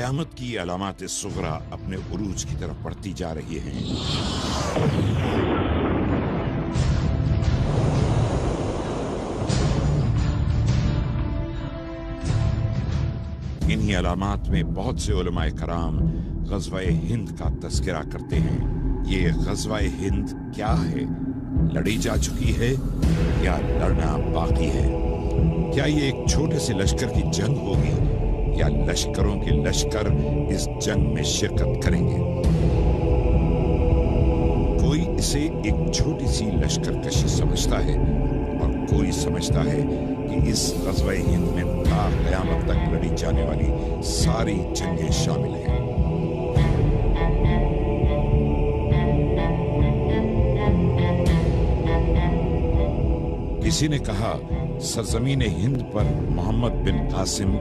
قیامت کی علامات صغرا اپنے عروج کی طرف بڑھتی جا رہی ہیں۔ انہی علامات میں بہت سے علماء کرام غزوہ ہند کا تذکرہ کرتے ہیں۔ یہ غزوہ ہند کیا ہے؟ لڑی جا چکی ہے یا لڑنا باقی ہے؟ کیا یہ ایک چھوٹے سے لشکر کی جنگ ہوگی یا لشکروں کے لشکر اس جنگ میں شرکت کریں گے؟ کوئی اسے ایک چھوٹی سی لشکر کشی سمجھتا ہے اور کوئی سمجھتا ہے کہ اس غزوہ ہند میں تا قیامت تک لڑی جانے والی ساری جنگیں شامل ہیں۔ کسی نے کہا سرزمین ہند پر محمد بن قاسم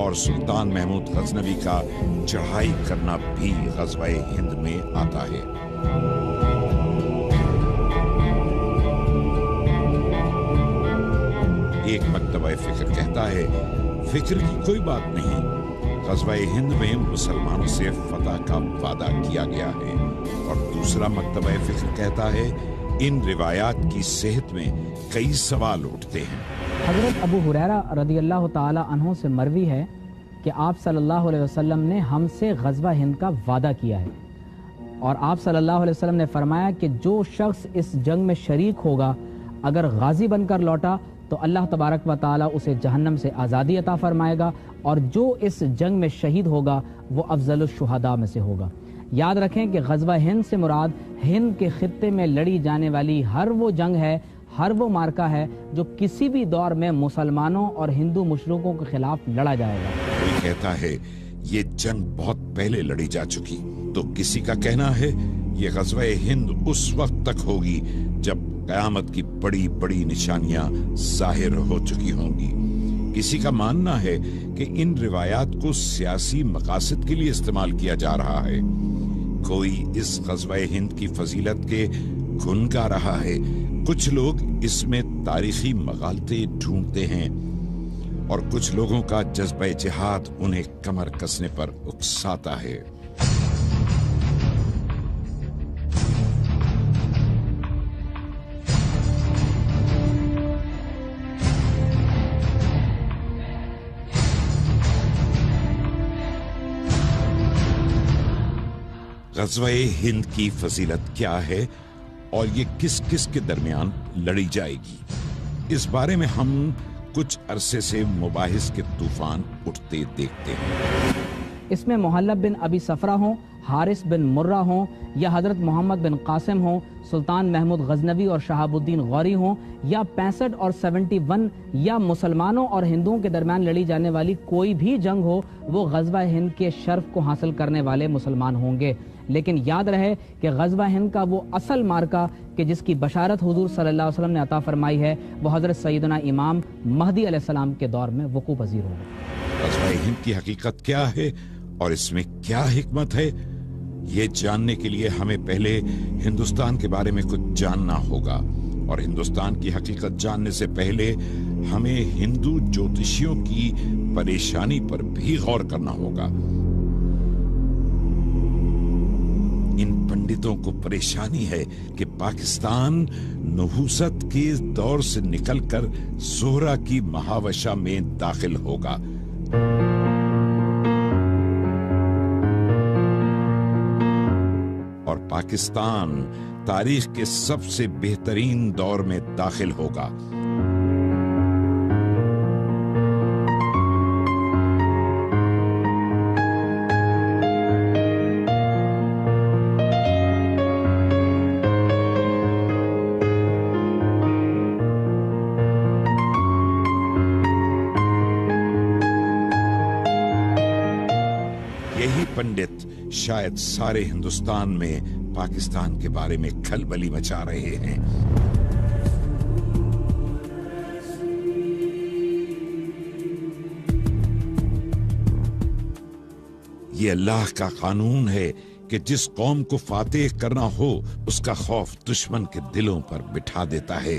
اور سلطان محمود غزنوی کا چڑھائی کرنا بھی غزوہ ہند میں آتا ہے۔ ایک مکتبہ فکر کہتا ہے فکر کی کوئی بات نہیں، غزوہ ہند میں مسلمانوں سے فتح کا وعدہ کیا گیا ہے، اور دوسرا مکتبہ فکر کہتا ہے ان روایات کی صحت میں کئی سوال اٹھتے ہیں۔ حضرت ابو ہریرہ رضی اللہ تعالی عنہ سے مروی ہے کہ آپ صلی اللہ علیہ وسلم نے ہم سے غزوہ ہند کا وعدہ کیا ہے، اور آپ صلی اللہ علیہ وسلم نے فرمایا کہ جو شخص اس جنگ میں شریک ہوگا اگر غازی بن کر لوٹا تو اللہ تبارک و تعالی اسے جہنم سے آزادی عطا فرمائے گا، اور جو اس جنگ میں شہید ہوگا وہ افضل الشہداء میں سے ہوگا۔ یاد رکھیں کہ غزوہ ہند سے مراد ہند کے خطے میں لڑی جانے والی ہر وہ جنگ ہے، ہر وہ مارکا ہے جو کسی بھی دور میں مسلمانوں اور ہندو مشرکوں کے خلاف لڑا جائے گا۔ کوئی کہتا ہے یہ جنگ بہت پہلے لڑی جا چکی، تو کسی کا کہنا ہے یہ غزوہ ہند اس وقت تک ہوگی جب قیامت کی بڑی بڑی نشانیاں ظاہر ہو چکی ہوں گی۔ کسی کا ماننا ہے کہ ان روایات کو سیاسی مقاصد کے لیے استعمال کیا جا رہا ہے۔ کوئی اس غزوہ ہند کی فضیلت کے گن گا رہا ہے، کچھ لوگ اس میں تاریخی مغالطے ڈھونڈتے ہیں، اور کچھ لوگوں کا جذبہ جہاد انہیں کمر کسنے پر اکساتا ہے۔ غزوہ ہند کی فضیلت کیا ہے اور یہ کس کس کے درمیان لڑی جائے گی، اس بارے میں ہم کچھ عرصے سے مباحث کے طوفان اٹھتے دیکھتے ہیں۔ اس میں محلب بن ابی صفرہ ہوں، حارث بن مرہ ہوں، یا حضرت محمد بن قاسم ہوں، سلطان محمود غزنوی اور شہاب الدین غوری ہوں، یا 65 اور 71، یا مسلمانوں اور ہندوؤں کے درمیان لڑی جانے والی کوئی بھی جنگ ہو، وہ غزوہ ہند کے شرف کو حاصل کرنے والے مسلمان ہوں گے۔ لیکن یاد رہے کہ غزوہ ہند کا وہ اصل مارکا کہ جس کی بشارت حضور صلی اللہ علیہ وسلم نے عطا فرمائی ہے، وہ حضرت سیدنا امام مہدی علیہ السلام کے دور میں وقوع پذیر ہوگا۔ غزوہ ہند کی حقیقت کیا ہے اور اس میں کیا حکمت ہے، یہ جاننے کے لیے ہمیں پہلے ہندوستان کے بارے میں کچھ جاننا ہوگا، اور ہندوستان کی حقیقت جاننے سے پہلے ہمیں ہندو جوتشیوں کی پریشانی پر بھی غور کرنا ہوگا۔ ان پنڈتوں کو پریشانی ہے کہ پاکستان نحوست کے دور سے نکل کر زہرہ کی مہاوشہ میں داخل ہوگا۔ اور پاکستان تاریخ کے سب سے بہترین دور میں داخل ہوگا۔ یہی پنڈت شاید سارے ہندوستان میں پاکستان کے بارے میں کھلبلی مچا رہے ہیں۔ یہ اللہ کا قانون ہے کہ جس قوم کو فاتح کرنا ہو اس کا خوف دشمن کے دلوں پر بٹھا دیتا ہے۔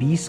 20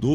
2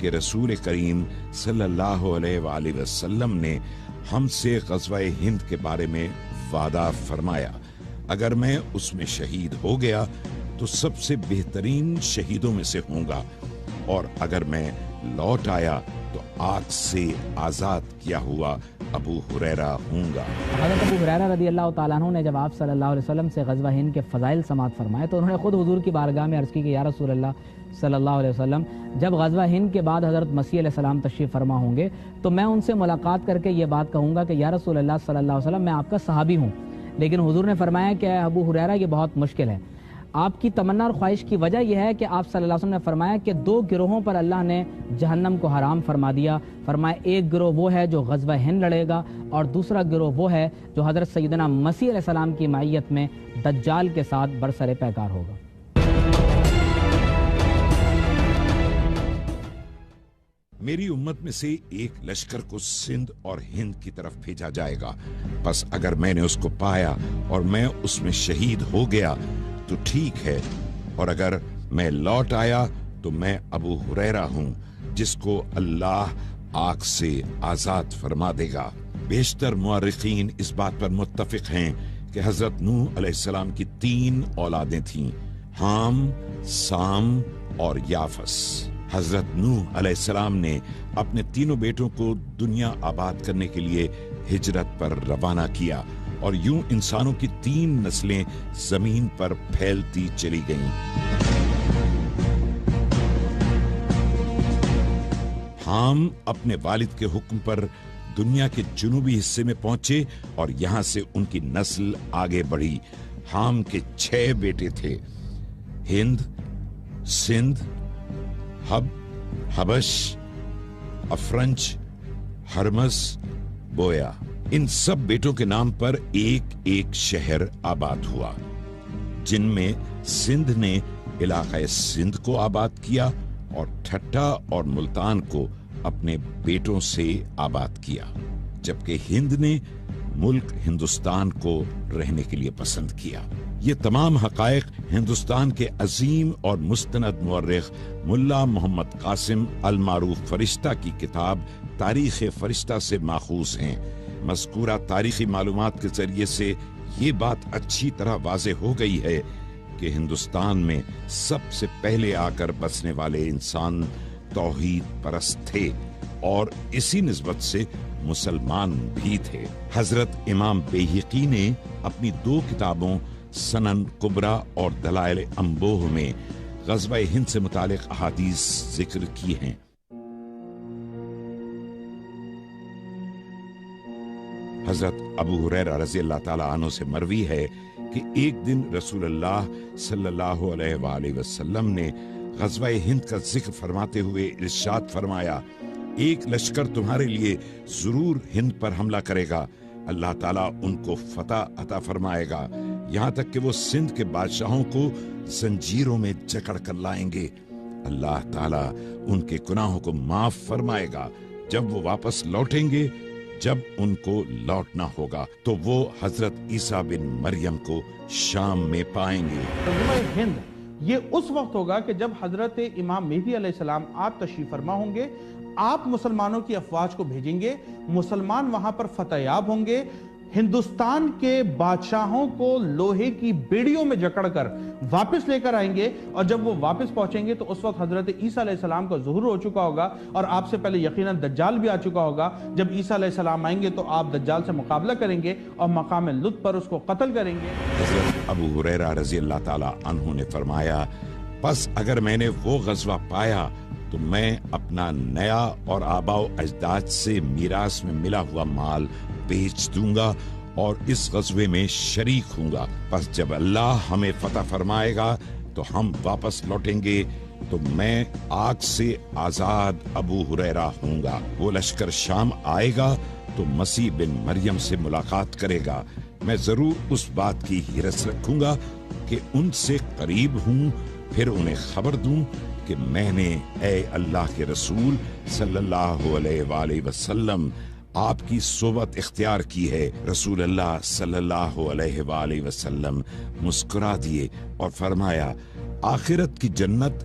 کہ رسول کریم صلی اللہ علیہ وآلہ وسلم نے ہم سے غزوہ ہند کے بارے میں وعدہ فرمایا، اگر میں اس میں شہید ہو گیا تو سب سے بہترین شہیدوں میں سے ہوں گا، اور اگر میں لوٹ آیا تو آگ سے آزاد کیا ہوا ابو ہریرہ ہوں گا۔ حضرت ابو ہریرہ رضی اللہ تعالیٰ عنہ نے جب آپ صلی اللہ علیہ وسلم سے غزوہ ہند کے فضائل سماعت فرمائے تو انہوں نے خود حضور کی بارگاہ میں عرض کی کہ یا رسول اللہ صلی اللہ علیہ وسلم، جب غزوہ ہند کے بعد حضرت مسیح علیہ السلام تشریف فرما ہوں گے تو میں ان سے ملاقات کر کے یہ بات کہوں گا کہ یا رسول اللہ صلی اللہ علیہ وسلم، میں آپ کا صحابی ہوں۔ لیکن حضور نے فرمایا کہ اے ابو ہریرہ، یہ بہت مشکل ہے۔ آپ کی تمنا اور خواہش کی وجہ یہ ہے کہ آپ صلی اللہ علیہ وسلم نے فرمایا کہ دو گروہوں پر اللہ نے جہنم کو حرام فرما دیا۔ فرمایا ایک گروہ وہ ہے جو غزوہ ہند لڑے گا، اور دوسرا گروہ وہ ہے جو حضرت سیدنا مسیح علیہ السلام کی معیت میں دجال کے ساتھ برسر پیکار ہوگا۔ میری امت میں سے ایک لشکر کو سندھ اور ہند کی طرف بھیجا جائے گا، بس اگر میں نے اس کو پایا اور میں اس میں شہید ہو گیا تو ٹھیک ہے، اور اگر میں لوٹ آیا تو میں ابو ہریرہ ہوں جس کو اللہ آگ سے آزاد فرما دے گا۔ بیشتر مورخین اس بات پر متفق ہیں کہ حضرت نوح علیہ السلام کی 3 اولادیں تھیں، حام، سام اور یافس۔ حضرت نوح علیہ السلام نے اپنے تینوں بیٹوں کو دنیا آباد کرنے کے لیے ہجرت پر روانہ کیا، اور یوں انسانوں کی 3 نسلیں زمین پر پھیلتی چلی گئیں۔ حام اپنے والد کے حکم پر دنیا کے جنوبی حصے میں پہنچے اور یہاں سے ان کی نسل آگے بڑھی۔ حام کے 6 بیٹے تھے، ہند، سندھ، حبش، افرنچ، ہرمز، بویا۔ ان سب بیٹوں کے نام پر ایک ایک شہر آباد ہوا، جن میں سندھ نے علاقہ سندھ کو آباد کیا اور ٹھٹھا اور ملتان کو اپنے بیٹوں سے آباد کیا، جبکہ ہند نے ملک ہندوستان کو رہنے کے لیے پسند کیا۔ یہ تمام حقائق ہندوستان کے عظیم اور مستند مورخ ملا محمد قاسم المعروف فرشتہ کی کتاب تاریخ فرشتہ سے ماخوذ ہیں۔ مذکورہ تاریخی معلومات کے ذریعے سے یہ بات اچھی طرح واضح ہو گئی ہے کہ ہندوستان میں سب سے پہلے آ کر بسنے والے انسان توحید پرست تھے، اور اسی نسبت سے مسلمان بھی تھے۔ حضرت امام بیہقی نے اپنی 2 کتابوں سنن کبریٰ اور دلائل انبوہ میں غزوہ ہند سے متعلق احادیث ذکر کی ہیں۔ حضرت ابو ہریرہ رضی اللہ تعالیٰ عنہ سے مروی ہے کہ ایک دن رسول اللہ صلی اللہ علیہ وآلہ وسلم نے غزوہ ہند کا ذکر فرماتے ہوئے ارشاد فرمایا، ایک لشکر تمہارے لیے ضرور ہند پر حملہ کرے گا، اللہ تعالیٰ ان کو فتح عطا فرمائے گا، یہاں تک کہ وہ سندھ کے بادشاہوں کو زنجیروں میں جکڑ کر لائیں گے، اللہ تعالیٰ ان کے گناہوں کو معاف فرمائے گا، جب وہ واپس لوٹیں گے، جب ان کو لوٹنا ہوگا تو وہ حضرت عیسیٰ بن مریم کو شام میں پائیں گے۔ غزوہ ہند یہ اس وقت ہوگا کہ جب حضرت امام مہدی علیہ السلام آپ تشریف فرما ہوں گے، آپ مسلمانوں کی افواج کو بھیجیں گے، مسلمان وہاں پر فتح یاب ہوں گے، ہندوستان کے بادشاہوں کو لوہے کی بیڑیوں میں جکڑ کر واپس لے کر آئیں گے، اور جب وہ واپس پہنچیں گے تو اس وقت حضرت عیسیٰ علیہ السلام کا ظہور ہو چکا ہوگا، اور آپ سے پہلے یقیناً دجال بھی آ چکا ہوگا۔ جب عیسیٰ علیہ السلام آئیں گے تو آپ دجال سے مقابلہ کریں گے اور مقام لطف پر اس کو قتل کریں گے۔ حضرت ابو ہریرہ رضی اللہ تعالیٰ عنہ نے فرمایا، پس اگر میں نے وہ غزوہ پایا تو میں اپنا نیا اور آباء و اجداد سے میراث میں ملا ہوا مال بیچ دوں گا اور اس غزوے میں شریک ہوں گا، پس جب اللہ ہمیں فتح فرمائے گا تو ہم واپس لوٹیں گے تو میں آگ سے آزاد ابو ہریرہ ہوں گا۔ وہ لشکر شام آئے گا تو مسیح بن مریم سے ملاقات کرے گا، میں ضرور اس بات کی حرص رکھوں گا کہ ان سے قریب ہوں، پھر انہیں خبر دوں کہ میں نے اے اللہ کے رسول صلی اللہ علیہ وآلہ وسلم آپ کی صحبت اختیار کی ہے۔ رسول اللہ صلی اللہ علیہ وآلہ وسلم مسکرا دیے اور فرمایا، آخرت کی جنت